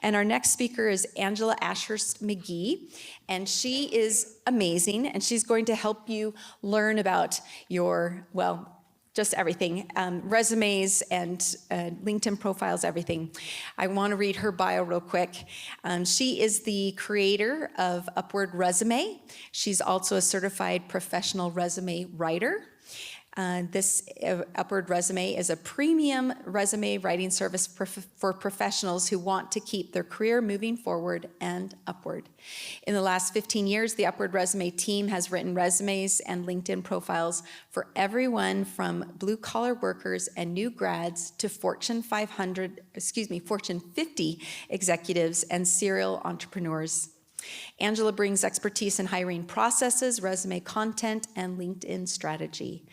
And our next speaker is Angela Ashurst McGee, and she is amazing, and she's going to help you learn about your, well, just everything, resumes and LinkedIn profiles, everything. I want to read her bio real quick. She is the creator of Upword Resume. She's also a certified professional resume writer. This Upward Resume is a premium resume writing service for professionals who want to keep their career moving forward and upward. In the last 15 years, the Upward Resume team has written resumes and LinkedIn profiles for everyone from blue-collar workers and new grads to Fortune 50 executives and serial entrepreneurs. Angela brings expertise in hiring processes, resume content, and LinkedIn strategy.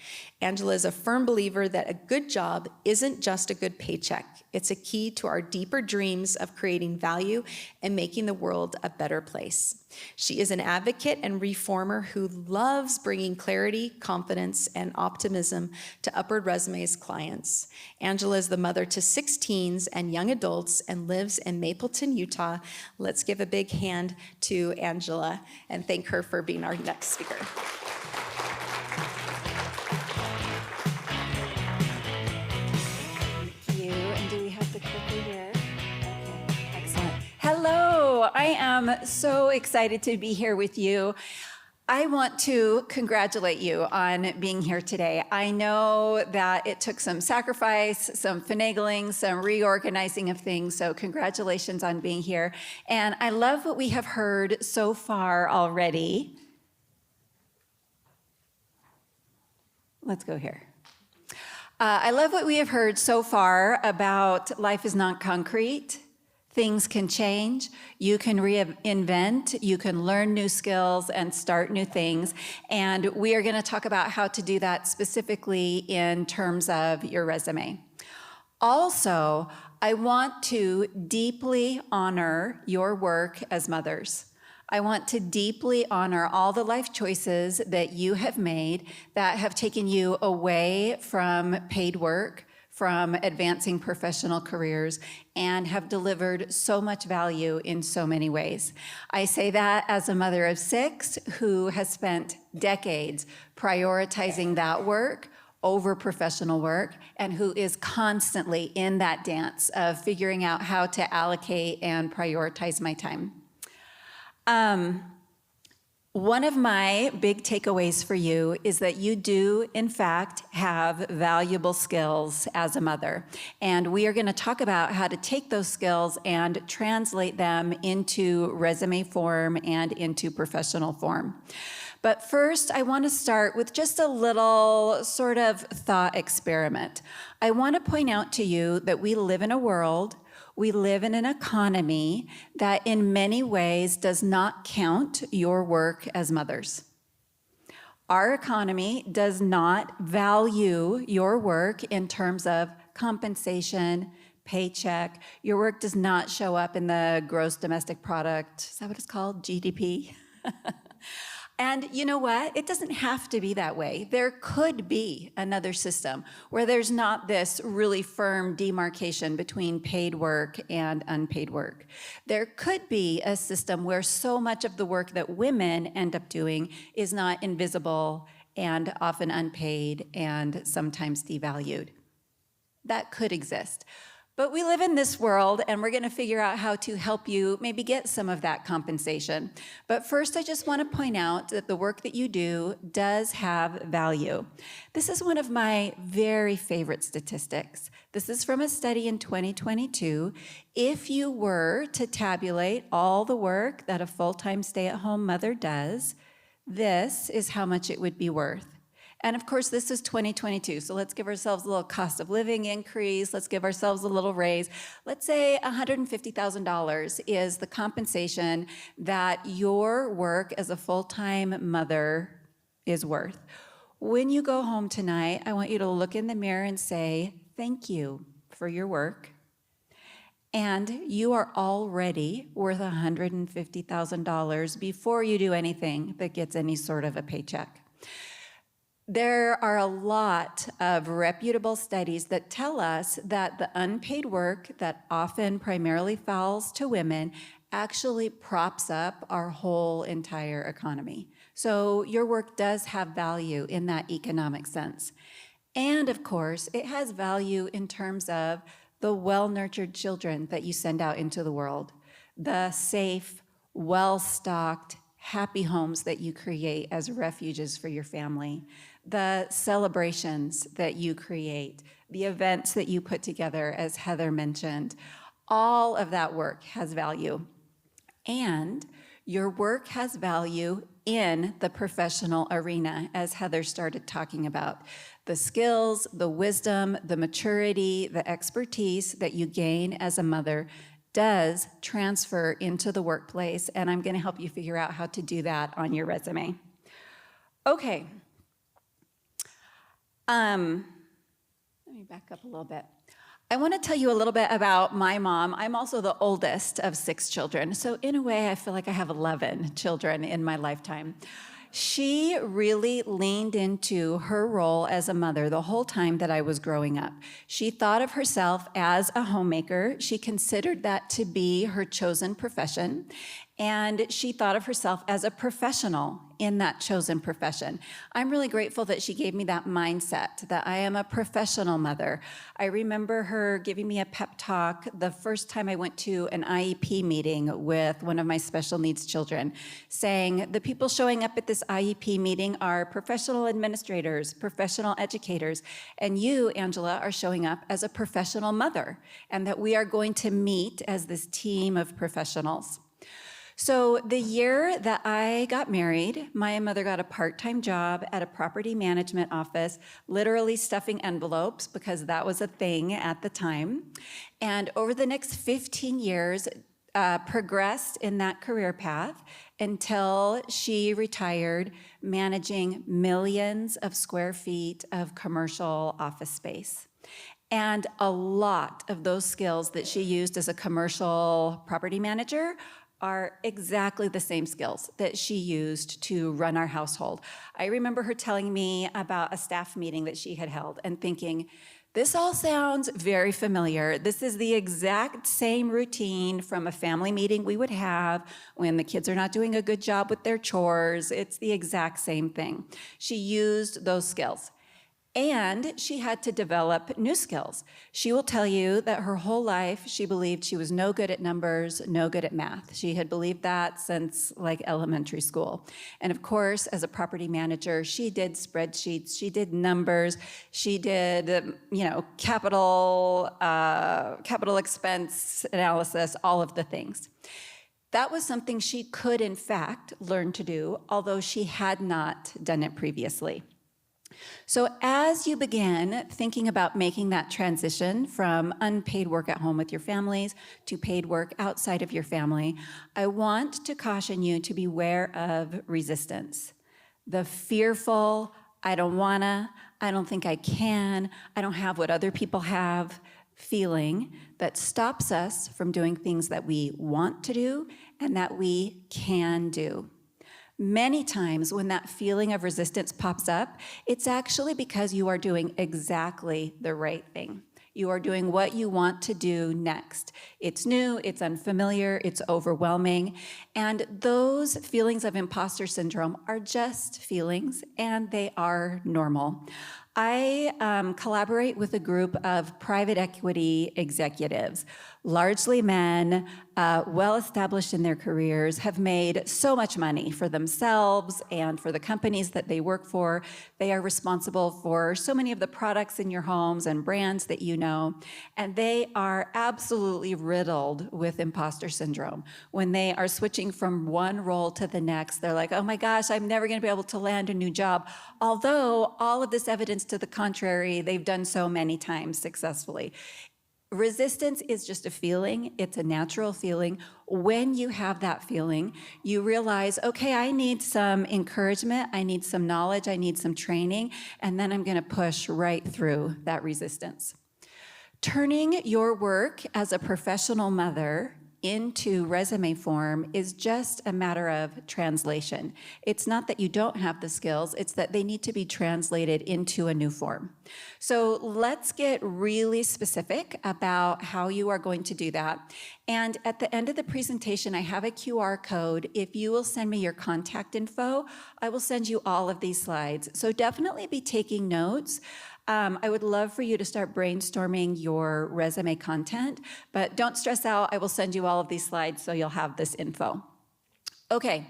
Angela is a firm believer that a good job isn't just a good paycheck. It's a key to our deeper dreams of creating value and making the world a better place. She is an advocate and reformer who loves bringing clarity, confidence, and optimism to Upward Resume's clients. Angela is the mother to 6 teens and young adults and lives in Mapleton, Utah. Let's give a big hand to Angela and thank her for being our next speaker. Hello, I am so excited to be here with you. I want to congratulate you on being here today. I know that it took some sacrifice, some finagling, some reorganizing of things, so congratulations on being here. And I love what we have heard so far already. Let's go here. I love what we have heard so far about life is not concrete. Things can change, you can reinvent, you can learn new skills and start new things. And we are going to talk about how to do that specifically in terms of your resume. Also, I want to deeply honor your work as mothers. I want to deeply honor all the life choices that you have made that have taken you away from paid work, from advancing professional careers, and have delivered so much value in so many ways. I say that as a mother of 6 who has spent decades prioritizing that work over professional work and who is constantly in that dance of figuring out how to allocate and prioritize my time. One of my big takeaways for you is that you do, in fact, have valuable skills as a mother. And we are going to talk about how to take those skills and translate them into resume form and into professional form. But first, I want to start with just a little sort of thought experiment. I want to point out to you that we live in a world, we live in an economy that in many ways does not count your work as mothers. Our economy does not value your work in terms of compensation, paycheck. Your work does not show up in the gross domestic product. Is that what it's called? GDP? And you know what? It doesn't have to be that way. There could be another system where there's not this really firm demarcation between paid work and unpaid work. There could be a system where so much of the work that women end up doing is not invisible and often unpaid and sometimes devalued. That could exist. But we live in this world, and we're going to figure out how to help you maybe get some of that compensation. But first, I just want to point out that the work that you do does have value. This is one of my very favorite statistics. This is from a study in 2022. If you were to tabulate all the work that a full-time stay-at-home mother does, this is how much it would be worth. And of course, this is 2022, so let's give ourselves a little cost of living increase. Let's give ourselves a little raise. Let's say $150,000 is the compensation that your work as a full-time mother is worth. When you go home tonight, I want you to look in the mirror and say, thank you for your work. And you are already worth $150,000 before you do anything that gets any sort of a paycheck. There are a lot of reputable studies that tell us that the unpaid work that often primarily falls to women actually props up our whole entire economy. So your work does have value in that economic sense. And of course, it has value in terms of the well-nurtured children that you send out into the world, the safe, well-stocked, happy homes that you create as refuges for your family, the celebrations that you create, the events that you put together, as Heather mentioned. All of that work has value. And your work has value in the professional arena, as Heather started talking about. The skills, the wisdom, the maturity, the expertise that you gain as a mother does transfer into the workplace, and I'm going to help you figure out how to do that on your resume. Okay. Let me back up a little bit. I want to tell you a little bit about my mom. I'm also the oldest of 6 children, so in a way I feel like I have 11 children in my lifetime. She really leaned into her role as a mother the whole time that I was growing up. She thought of herself as a homemaker. She considered that to be her chosen profession, and she thought of herself as a professional in that chosen profession. I'm really grateful that she gave me that mindset, that I am a professional mother. I remember her giving me a pep talk the first time I went to an IEP meeting with one of my special needs children, saying, the people showing up at this IEP meeting are professional administrators, professional educators, and you, Angela, are showing up as a professional mother, and that we are going to meet as this team of professionals. So the year that I got married, my mother got a part-time job at a property management office, literally stuffing envelopes because that was a thing at the time. And over the next 15 years, progressed in that career path until she retired, managing millions of square feet of commercial office space. And a lot of those skills that she used as a commercial property manager are exactly the same skills that she used to run our household. I remember her telling me about a staff meeting that she had held and thinking, this all sounds very familiar. This is the exact same routine from a family meeting we would have when the kids are not doing a good job with their chores. It's the exact same thing. She used those skills. And she had to develop new skills. She will tell you that her whole life she believed she was no good at numbers, no good at math. She had believed that since like elementary school. And of course, as a property manager, she did spreadsheets, she did numbers, she did, capital expense analysis, all of the things. That was something she could, in fact, learn to do, although she had not done it previously. So as you begin thinking about making that transition from unpaid work at home with your families to paid work outside of your family, I want to caution you to beware of resistance. The fearful, I don't wanna, I don't think I can, I don't have what other people have feeling that stops us from doing things that we want to do and that we can do. Many times when that feeling of resistance pops up, it's actually because you are doing exactly the right thing. You are doing what you want to do next. It's new, it's unfamiliar, it's overwhelming, and those feelings of imposter syndrome are just feelings, and they are normal. I collaborate with a group of private equity executives, largely men, well-established in their careers, have made so much money for themselves and for the companies that they work for. They are responsible for so many of the products in your homes and brands that you know, and they are absolutely riddled with imposter syndrome. When they are switching from one role to the next, they're like, oh my gosh, I'm never gonna be able to land a new job, although all of this evidence to the contrary, they've done so many times successfully. Resistance is just a feeling. It's a natural feeling. When you have that feeling, you realize, okay, I need some encouragement, I need some knowledge, I need some training, and then I'm going to push right through that resistance. Turning your work as a professional mother into resume form is just a matter of translation. It's not that you don't have the skills, it's that they need to be translated into a new form. So let's get really specific about how you are going to do that. And at the end of the presentation, I have a QR code. If you will send me your contact info, I will send you all of these slides. So definitely be taking notes. I would love for you to start brainstorming your resume content, but don't stress out. I will send you all of these slides so you'll have this info. Okay,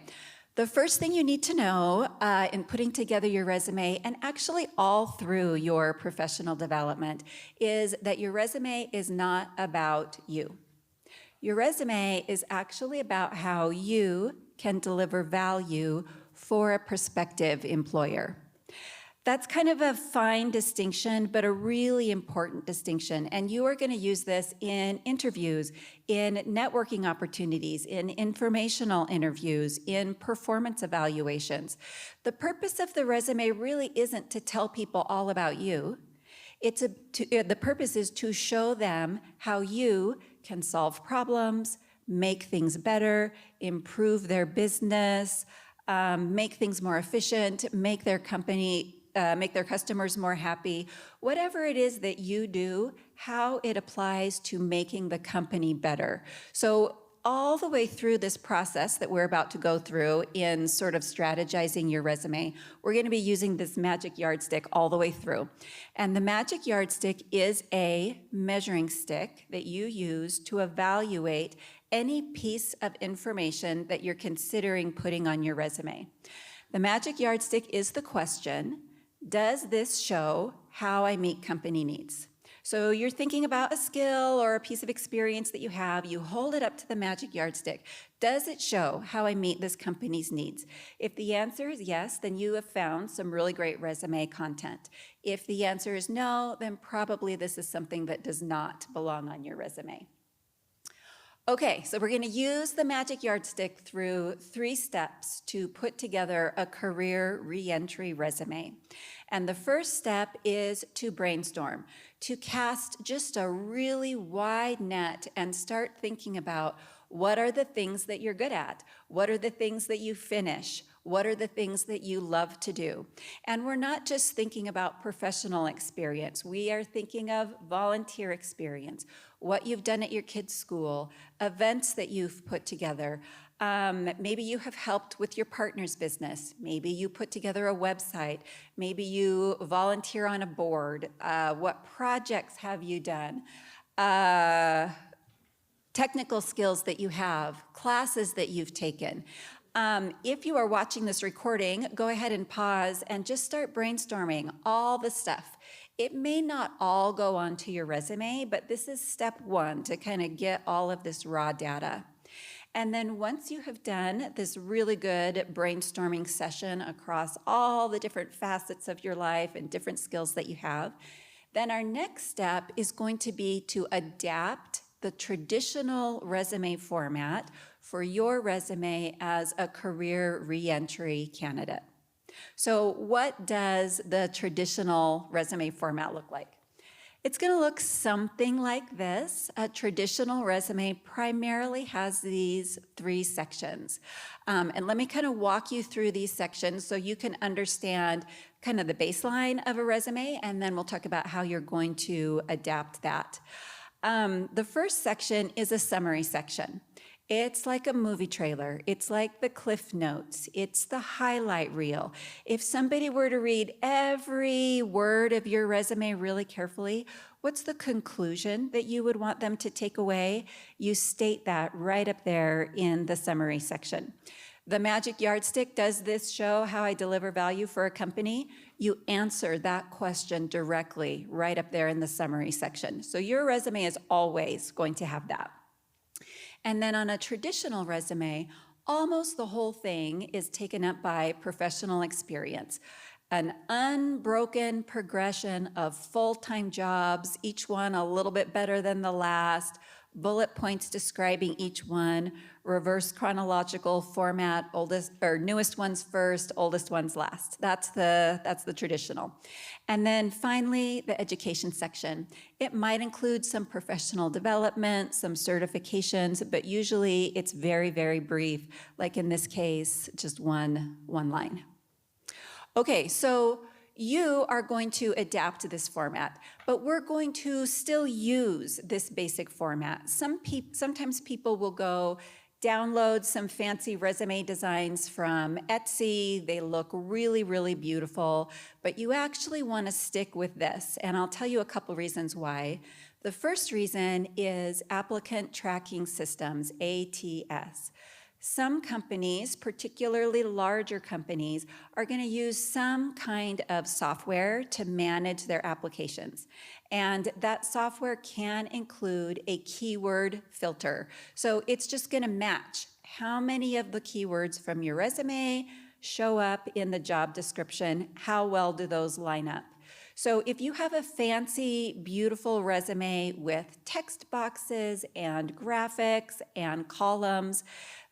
the first thing you need to know in putting together your resume, and actually all through your professional development, is that your resume is not about you. Your resume is actually about how you can deliver value for a prospective employer. That's kind of a fine distinction, but a really important distinction. And you are going to use this in interviews, in networking opportunities, in informational interviews, in performance evaluations. The purpose of the resume really isn't to tell people all about you. The purpose is to show them how you can solve problems, make things better, improve their business, make things more efficient, make their customers more happy. Whatever it is that you do, how it applies to making the company better. So all the way through this process that we're about to go through in sort of strategizing your resume, we're going to be using this Magic Yardstick all the way through. And the Magic Yardstick is a measuring stick that you use to evaluate any piece of information that you're considering putting on your resume. The Magic Yardstick is the question: does this show how I meet company needs? So you're thinking about a skill or a piece of experience that you have, you hold it up to the Magic Yardstick. Does it show how I meet this company's needs? If the answer is yes, then you have found some really great resume content. If the answer is no, then probably this is something that does not belong on your resume. Okay, so we're going to use the Magic Yardstick through 3 steps to put together a career reentry resume. And the first step is to brainstorm, to cast just a really wide net and start thinking about what are the things that you're good at? What are the things that you finish? What are the things that you love to do? And we're not just thinking about professional experience. We are thinking of volunteer experience, what you've done at your kids' school, events that you've put together. Maybe you have helped with your partner's business. Maybe you put together a website. Maybe you volunteer on a board. What projects have you done? Technical skills that you have, classes that you've taken. If you are watching this recording, go ahead and pause and just start brainstorming all the stuff. It may not all go onto your resume, but this is step 1 to kind of get all of this raw data. And then once you have done this really good brainstorming session across all the different facets of your life and different skills that you have, then our next step is going to be to adapt the traditional resume format for your resume as a career reentry candidate. So what does the traditional resume format look like? It's going to look something like this. A traditional resume primarily has these 3 sections. And let me kind of walk you through these sections so you can understand kind of the baseline of a resume, and then we'll talk about how you're going to adapt that. The first section is a summary section. It's like a movie trailer. It's like the Cliff Notes. It's the highlight reel. If somebody were to read every word of your resume really carefully, what's the conclusion that you would want them to take away? You state that right up there in the summary section. The Magic Yardstick, does this show how I deliver value for a company? You answer that question directly right up there in the summary section. So your resume is always going to have that. And then on a traditional resume, almost the whole thing is taken up by professional experience. An unbroken progression of full-time jobs, each one a little bit better than the last, bullet points describing each one, reverse chronological format, oldest or newest ones first, oldest ones last. That's the traditional. And then finally, the education section. It might include some professional development, some certifications, but usually it's very, very brief, like in this case, just one line. Okay, so you are going to adapt this format, but we're going to still use this basic format. Sometimes people will go download some fancy resume designs from Etsy. They look really, really beautiful, but you actually want to stick with this, and I'll tell you a couple reasons why. The first reason is applicant tracking systems, ATS. Some companies, particularly larger companies, are going to use some kind of software to manage their applications. And that software can include a keyword filter. So it's just going to match how many of the keywords from your resume show up in the job description, how well do those line up. So if you have a fancy, beautiful resume with text boxes and graphics and columns,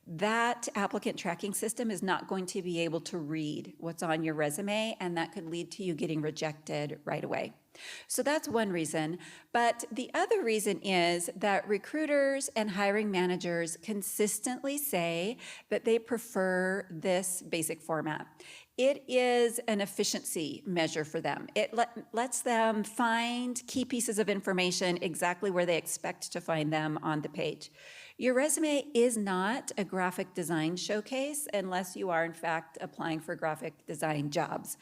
that applicant tracking system is not going to be able to read what's on your resume, and that could lead to you getting rejected right away. So that's one reason. But the other reason is that recruiters and hiring managers consistently say that they prefer this basic format. It is an efficiency measure for them. It lets them find key pieces of information exactly where they expect to find them on the page. Your resume is not a graphic design showcase unless you are, in fact, applying for graphic design jobs.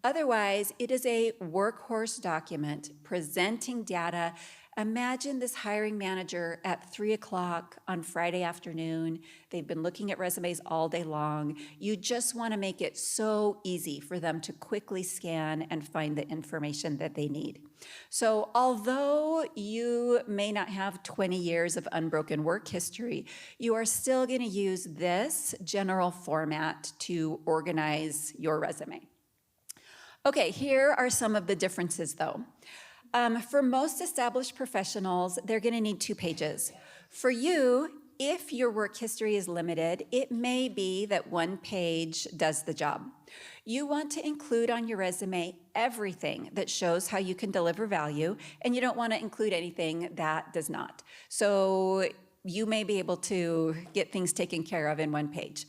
Otherwise, it is a workhorse document presenting data. Imagine this hiring manager at 3 o'clock on Friday afternoon. They've been looking at resumes all day long. You just want to make it so easy for them to quickly scan and find the information that they need. So although you may not have 20 years of unbroken work history, you are still going to use this general format to organize your resume. Okay, here are some of the differences though. For most established professionals, they're going to need 2 pages. For you, if your work history is limited, it may be that 1 page does the job. You want to include on your resume everything that shows how you can deliver value, and you don't want to include anything that does not. So you may be able to get things taken care of in 1 page.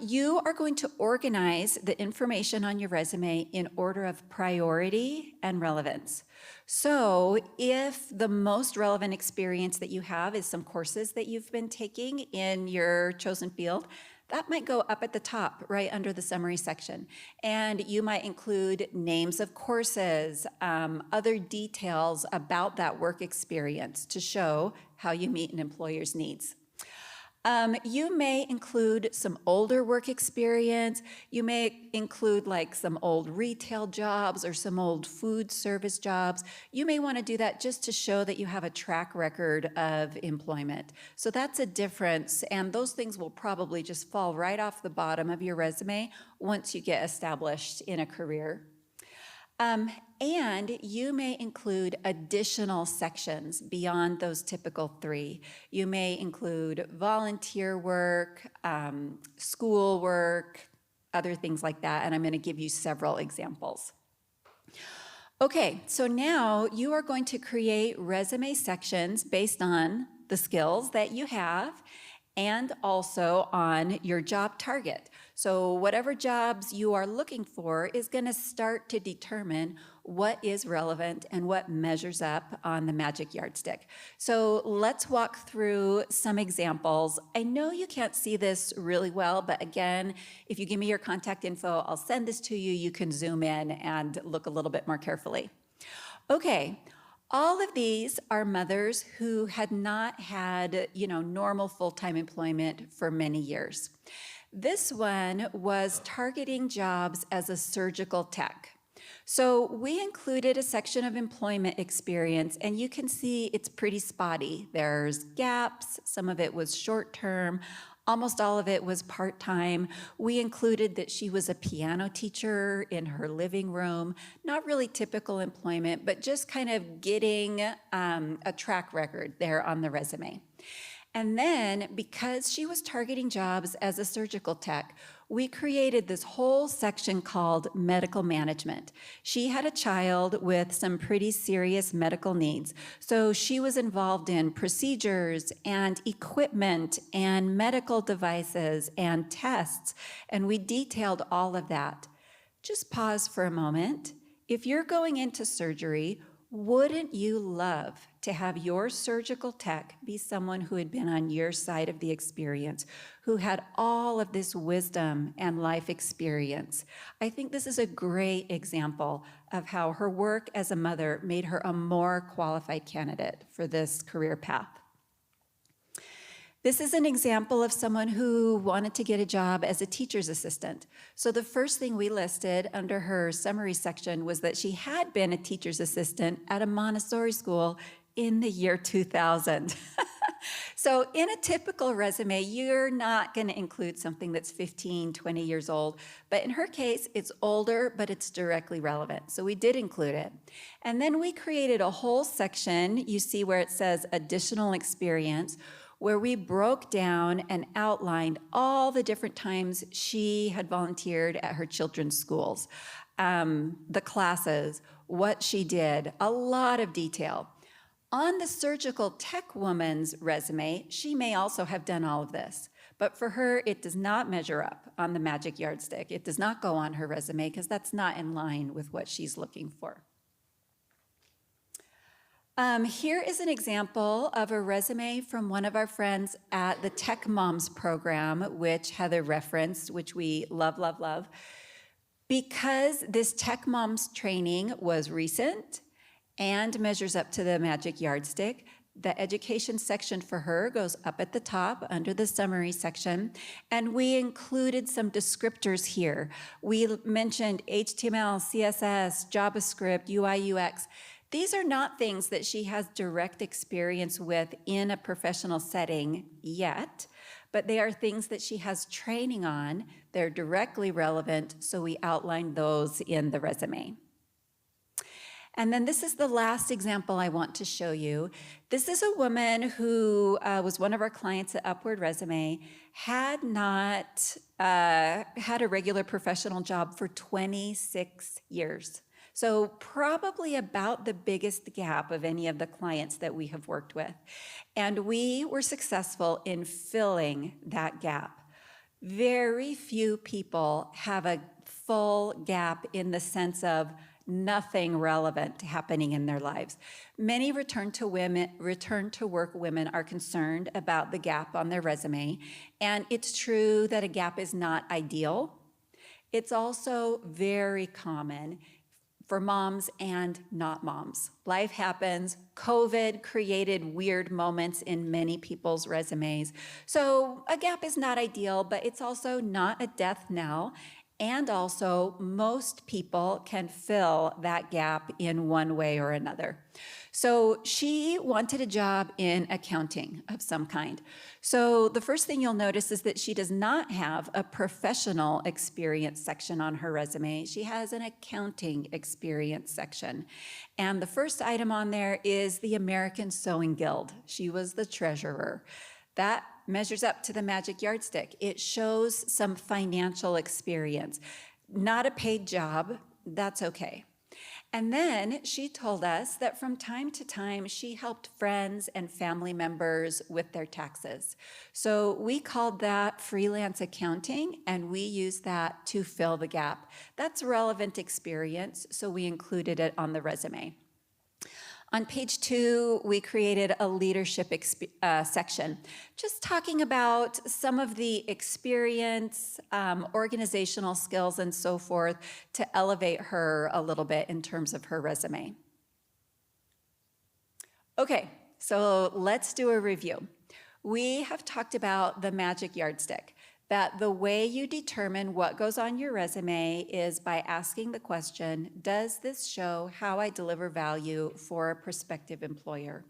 You are going to organize the information on your resume in order of priority and relevance. So if the most relevant experience that you have is some courses that you've been taking in your chosen field, that might go up at the top, right under the summary section. And you might include names of courses, other details about that work experience to show how you meet an employer's needs. You may include some older work experience. You may include like some old retail jobs or some old food service jobs. You may want to do that just to show that you have a track record of employment. So that's a difference, and those things will probably just fall right off the bottom of your resume once you get established in a career. And you may include additional sections beyond those typical 3. You may include volunteer work, school work, other things like that, and I'm going to give you several examples. Okay, so now you are going to create resume sections based on the skills that you have and also on your job target. So whatever jobs you are looking for is going to start to determine what is relevant and what measures up on the Magic Yardstick. So let's walk through some examples. I know you can't see this really well, but again, if you give me your contact info, I'll send this to you. You can zoom in and look a little bit more carefully. Okay. All of these are mothers who had not had, normal full-time employment for many years. This one was targeting jobs as a surgical tech. So we included a section of employment experience, and you can see it's pretty spotty. There's gaps, some of it was short-term. Almost all of it was part-time. We included that she was a piano teacher in her living room, not really typical employment, but just kind of getting a track record there on the resume. And then, because she was targeting jobs as a surgical tech, we created this whole section called medical management. She had a child with some pretty serious medical needs, so she was involved in procedures and equipment and medical devices and tests, and we detailed all of that. Just pause for a moment. If you're going into surgery, wouldn't you love to have your surgical tech be someone who had been on your side of the experience, who had all of this wisdom and life experience? I think this is a great example of how her work as a mother made her a more qualified candidate for this career path. This is an example of someone who wanted to get a job as a teacher's assistant. So the first thing we listed under her summary section was that she had been a teacher's assistant at a Montessori school in the year 2000. So in a typical resume, you're not going to include something that's 15, 20 years old. But in her case, it's older, but it's directly relevant. So we did include it. And then we created a whole section, you see where it says additional experience, where we broke down and outlined all the different times she had volunteered at her children's schools, the classes, what she did, a lot of detail. On the surgical tech woman's resume, she may also have done all of this, but for her, it does not measure up on the Magic Yardstick. It does not go on her resume because that's not in line with what she's looking for. Here is an example of a resume from one of our friends at the Tech Moms program, which Heather referenced, which we love, love, love. Because this Tech Moms training was recent and measures up to the Magic Yardstick, the education section for her goes up at the top under the summary section, and we included some descriptors here. We mentioned HTML, CSS, JavaScript, UI, UX. These are not things that she has direct experience with in a professional setting yet, but they are things that she has training on. They're directly relevant, so we outlined those in the resume. And then this is the last example I want to show you. This is a woman who was one of our clients at Upward Resume, had not had a regular professional job for 26 years. So probably about the biggest gap of any of the clients that we have worked with. And we were successful in filling that gap. Very few people have a full gap in the sense of nothing relevant happening in their lives. Many return to work women are concerned about the gap on their resume. And it's true that a gap is not ideal. It's also very common for moms and not moms. Life happens. COVID created weird moments in many people's resumes. So a gap is not ideal, but it's also not a death knell. And also, most people can fill that gap in one way or another. So she wanted a job in accounting of some kind. So the first thing you'll notice is that she does not have a professional experience section on her resume. She has an accounting experience section. And the first item on there is the American Sewing Guild. She was the treasurer. That measures up to the Magic Yardstick. It shows some financial experience. Not a paid job, that's okay. And then she told us that from time to time, she helped friends and family members with their taxes. So we called that freelance accounting, and we used that to fill the gap. That's relevant experience, so we included it on the resume. On page 2, we created a leadership section, just talking about some of the experience, organizational skills, and so forth to elevate her a little bit in terms of her resume. Okay, so let's do a review. We have talked about the Magic Yardstick, that the way you determine what goes on your resume is by asking the question, does this show how I deliver value for a prospective employer?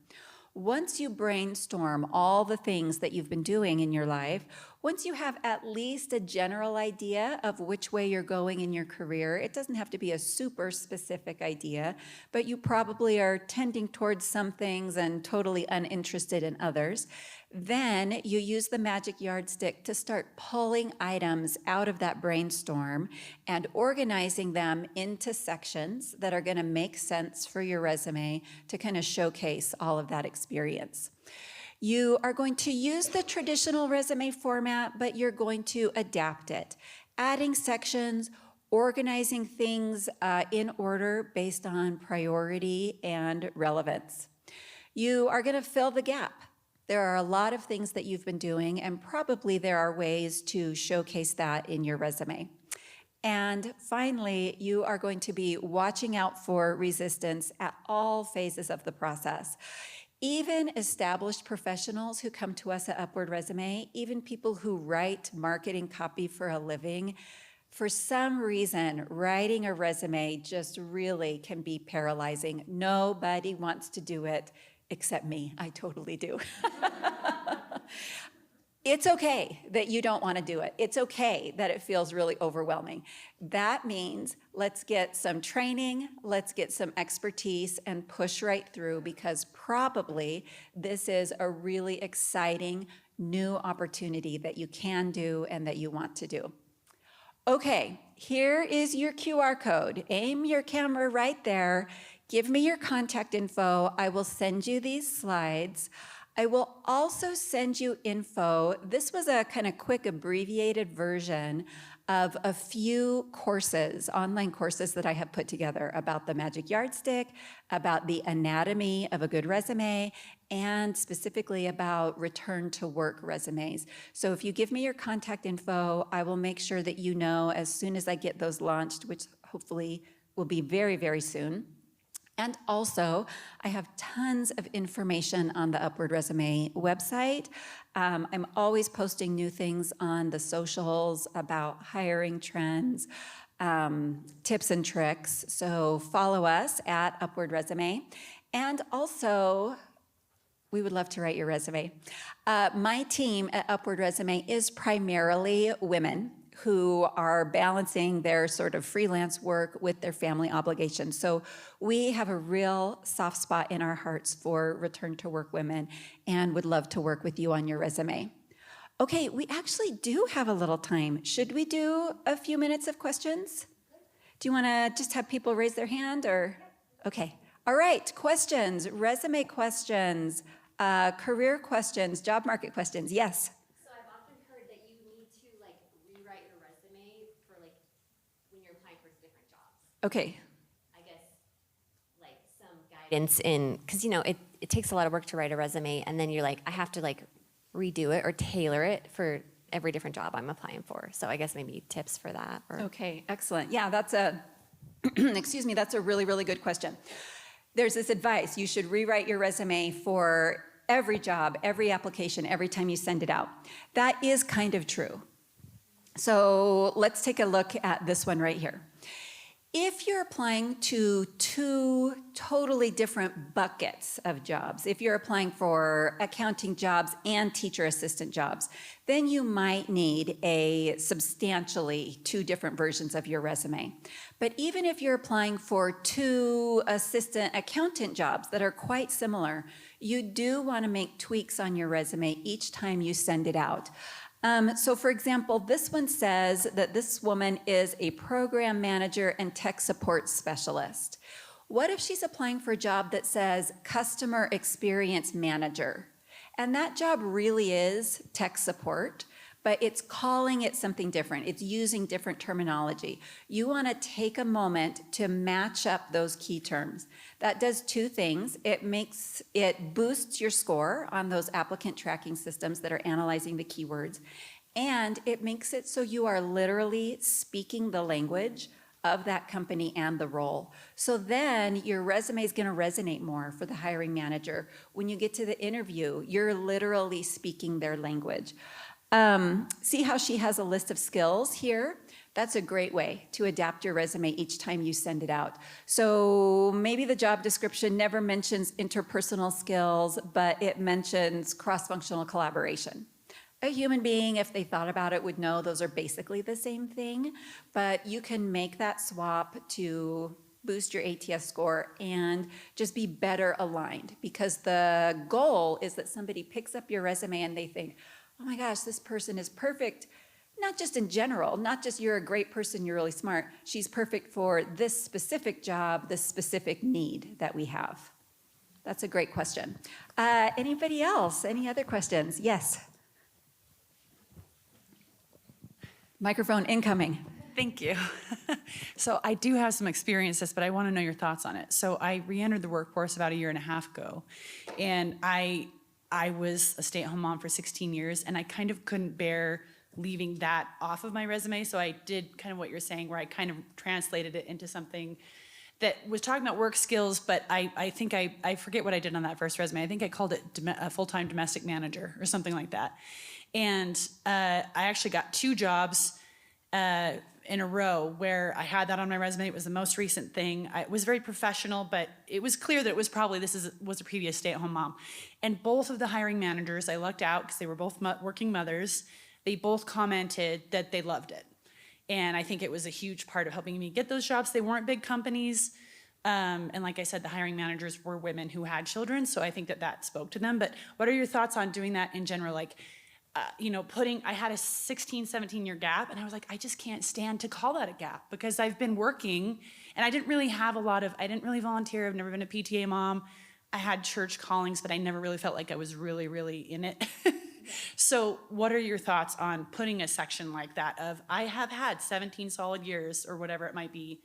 Once you brainstorm all the things that you've been doing in your life, Once you have at least a general idea of which way you're going in your career, it doesn't have to be a super specific idea, but you probably are tending towards some things and totally uninterested in others, then you use the Magic Yardstick to start pulling items out of that brainstorm and organizing them into sections that are going to make sense for your resume to kind of showcase all of that experience. You are going to use the traditional resume format, but you're going to adapt it, adding sections, organizing things in order based on priority and relevance. You are going to fill the gap. There are a lot of things that you've been doing, and probably there are ways to showcase that in your resume. And finally, you are going to be watching out for resistance at all phases of the process. Even established professionals who come to us at Upward Resume, even people who write marketing copy for a living, for some reason, writing a resume just really can be paralyzing. Nobody wants to do it except me. I totally do. It's okay that you don't want to do it. It's okay that it feels really overwhelming. That means let's get some training, let's get some expertise and push right through, because probably this is a really exciting new opportunity that you can do and that you want to do. Okay, here is your QR code. Aim your camera right there. Give me your contact info. I will send you these slides. I will also send you info. This was a kind of quick abbreviated version of a few courses, online courses that I have put together about the Magic Yardstick, about the anatomy of a good resume, and specifically about return to work resumes. So if you give me your contact info, I will make sure that you know as soon as I get those launched, which hopefully will be very, very soon. And also, I have tons of information on the Upward Resume website. I'm always posting new things on the socials about hiring trends, tips and tricks. So follow us at Upward Resume. And also, we would love to write your resume. My team at Upward Resume is primarily women who are balancing their sort of freelance work with their family obligations. So we have a real soft spot in our hearts for return to work women and would love to work with you on your resume. Okay, we actually do have a little time. Should we do a few minutes of questions? Do you want to just have people raise their hand or? Okay, all right, questions, resume questions, career questions, job market questions, yes? Okay. I guess like some guidance in, because it takes a lot of work to write a resume, and then you're like, I have to like redo it or tailor it for every different job I'm applying for. So I guess maybe tips for that. Or... Okay, excellent. Yeah, that's a, excuse me, that's a really, really good question. There's this advice, you should rewrite your resume for every job, every application, every time you send it out. That is kind of true. So let's take a look at this one right here. If you're applying to two totally different buckets of jobs, if you're applying for accounting jobs and teacher assistant jobs, then you might need a substantially two different versions of your resume. But even if you're applying for two assistant accountant jobs that are quite similar, you do want to make tweaks on your resume each time you send it out. So for example, this one says that this woman is a program manager and tech support specialist. What if she's applying for a job that says customer experience manager? And that job really is tech support, but it's calling it something different. It's using different terminology. You want to take a moment to match up those key terms. That does two things. It boosts your score on those applicant tracking systems that are analyzing the keywords, and it makes it so you are literally speaking the language of that company and the role. So then your resume is going to resonate more for the hiring manager. When you get to the interview, you're literally speaking their language. See how she has a list of skills here? That's a great way to adapt your resume each time you send it out. So maybe the job description never mentions interpersonal skills, but it mentions cross-functional collaboration. a human being, if they thought about it, would know those are basically the same thing, but you can make that swap to boost your ATS score and just be better aligned, because the goal is that somebody picks up your resume and they think, oh my gosh, this person is perfect. Not just in general, not just you're a great person, you're really smart. She's perfect for this specific job, this specific need that we have. That's a great question. Anybody else? Any other questions? Yes. Microphone incoming. Thank you. So I do have some experience with this, but I want to know your thoughts on it. So I re-entered the workforce about a year and a half ago, and I was a stay-at-home mom for 16 years, and I kind of couldn't bear leaving that off of my resume. So I did kind of what you're saying, where I kind of translated it into something that was talking about work skills, but I think I forget what I did on that first resume. I think I called it a full-time domestic manager or something like that. And I actually got 2 jobs in a row where I had that on my resume. It was the most recent thing. It was very professional, but it was clear that it was probably was a previous stay-at-home mom. And both of the hiring managers, I lucked out because they were both working mothers. They both commented that they loved it. And I think it was a huge part of helping me get those jobs. They weren't big companies. And like I said, the hiring managers were women who had children. So I think that spoke to them. But what are your thoughts on doing that in general? Like, I had a 16, 17-year gap, and I was like, I just can't stand to call that a gap, because I've been working, and I didn't really volunteer. I've never been a PTA mom. I had church callings, but I never really felt like I was really, really in it. So what are your thoughts on putting a section like that of, I have had 17 solid years, or whatever it might be,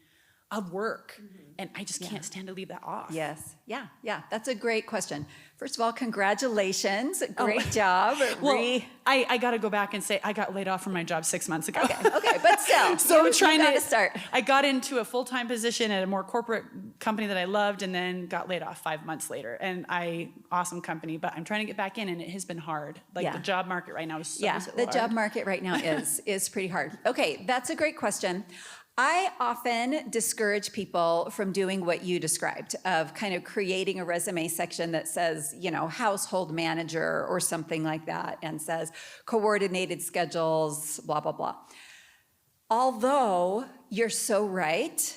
of work, and I just can't stand to leave that off? Yes. Yeah. That's a great question. First of all, congratulations. Great job. Well, I got to go back and say I got laid off from my job 6 months ago. Okay, but still, so I'm trying to start. I got into a full-time position at a more corporate company that I loved, and then got laid off 5 months later. And awesome company, but I'm trying to get back in, and it has been hard. Like the job market right now is so hard. The job market right now is pretty hard. Okay, that's a great question. I often discourage people from doing what you described, of kind of creating a resume section that says, household manager or something like that, and says coordinated schedules, blah, blah, blah. Although you're so right,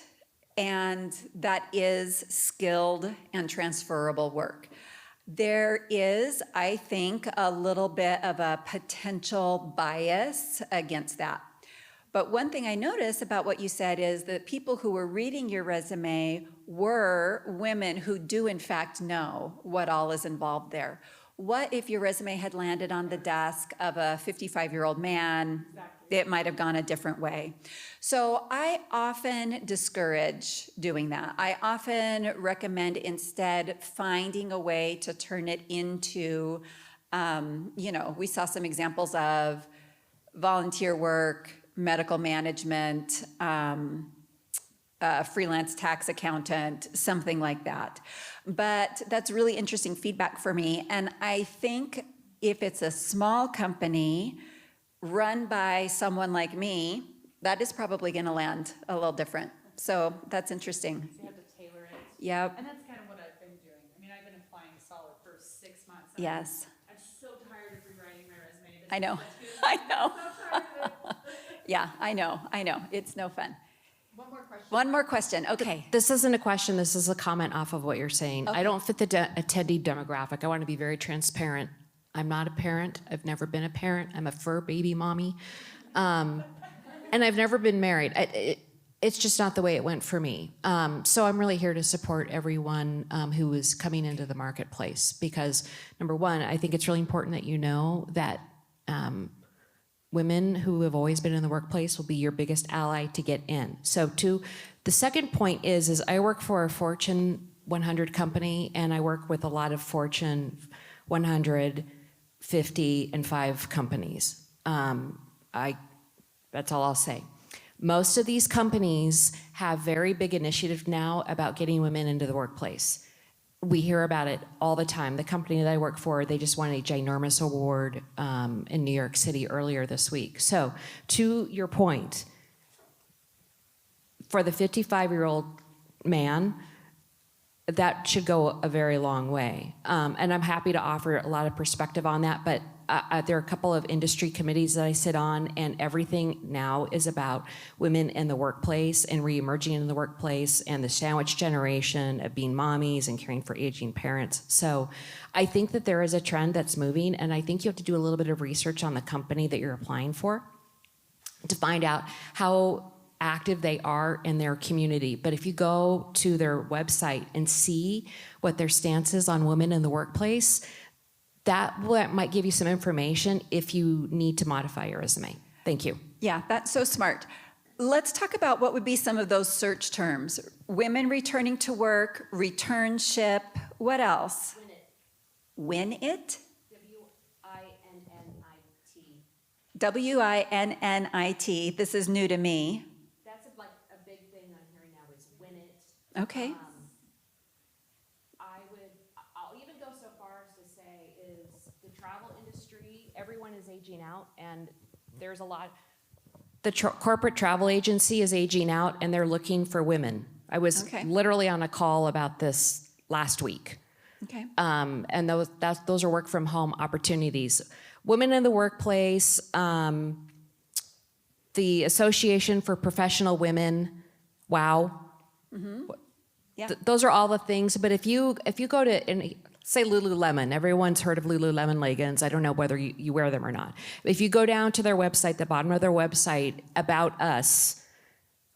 and that is skilled and transferable work, there is, I think, a little bit of a potential bias against that. But one thing I noticed about what you said is that people who were reading your resume were women who do in fact know what all is involved there. What if your resume had landed on the desk of a 55-year-old man? Exactly. It might have gone a different way. So I often discourage doing that. I often recommend instead finding a way to turn it into, we saw some examples of volunteer work, medical management, freelance tax accountant, something like that. But that's really interesting feedback for me. And I think if it's a small company run by someone like me, that is probably going to land a little different. So that's interesting. So you have to tailor it. Yep. And that's kind of what I've been doing. I mean, I've been applying solid for 6 months. Yes. I'm so tired of rewriting my resume. I know. I'm so tired of it. Yeah, I know. It's no fun. One more question. One more question. Okay. This isn't a question, this is a comment off of what you're saying. I don't fit the attendee demographic. I want to be very transparent. I'm not a parent. I've never been a parent. I'm a fur baby mommy. And I've never been married. It's just not the way it went for me. So I'm really here to support everyone who is coming into the marketplace, because number one, I think it's really important that you know that women who have always been in the workplace will be your biggest ally to get in. So the second point is I work for a Fortune 100 company, and I work with a lot of Fortune 100, 50, and 5 companies. That's all I'll say. Most of these companies have very big initiative now about getting women into the workplace. We hear about it all the time. The company that I work for, they just won a ginormous award in New York City earlier this week. So to your point, for the 55-year-old man, that should go a very long way. And I'm happy to offer a lot of perspective on that, but there are a couple of industry committees that I sit on, and everything now is about women in the workplace and reemerging in the workplace and the sandwich generation of being mommies and caring for aging parents. So I think that there is a trend that's moving, and I think you have to do a little bit of research on the company that you're applying for to find out how active they are in their community. But if you go to their website and see what their stance is on women in the workplace, that might give you some information if you need to modify your resume. Thank you. Yeah, that's so smart. Let's talk about what would be some of those search terms. Women returning to work, returnship, what else? Win it. W-I-N-N-I-T. This is new to me. That's like a big thing I'm hearing now is win it. Okay. I'll even go so far as to say is the travel industry, everyone is aging out, and there's a lot. The corporate travel agency is aging out, and they're looking for women. I was Okay. literally on a call about this last week. Okay. And those are work from home opportunities. Women in the workplace, the Association for Professional Women, WOW. Yeah. Those are all the things. But if you go to, say Lululemon, everyone's heard of Lululemon leggings. I don't know whether you wear them or not. If you go down to their website, the bottom of their website, About Us,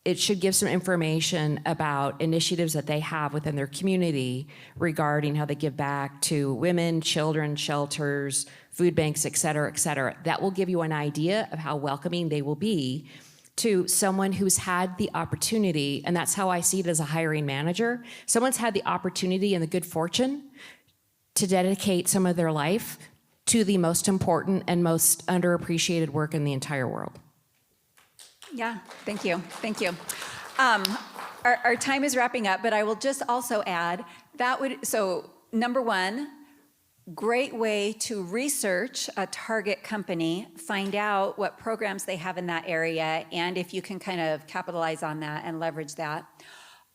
it should give some information about initiatives that they have within their community regarding how they give back to women, children, shelters, food banks, et cetera, et cetera. That will give you an idea of how welcoming they will be to someone who's had the opportunity, and that's how I see it as a hiring manager. Someone's had the opportunity and the good fortune to dedicate some of their life to the most important and most underappreciated work in the entire world. Yeah, thank you, thank you. Our time is wrapping up, but I will just also add so number one, great way to research a target company, find out what programs they have in that area, and if you can kind of capitalize on that and leverage that.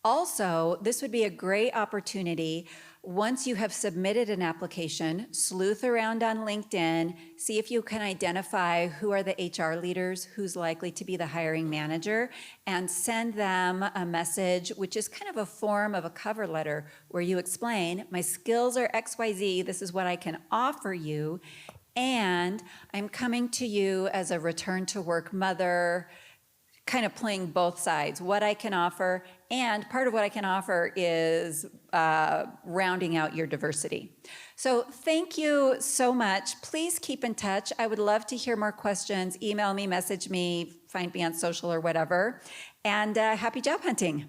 Also, this would be a great opportunity once you have submitted an application, sleuth around on LinkedIn, see if you can identify who are the HR leaders, who's likely to be the hiring manager, and send them a message, which is kind of a form of a cover letter where you explain, my skills are XYZ, this is what I can offer you, and I'm coming to you as a return to work mother, kind of playing both sides, what I can offer, and part of what I can offer is rounding out your diversity. So thank you so much. Please keep in touch. I would love to hear more questions. Email me, message me, find me on social or whatever. And happy job hunting.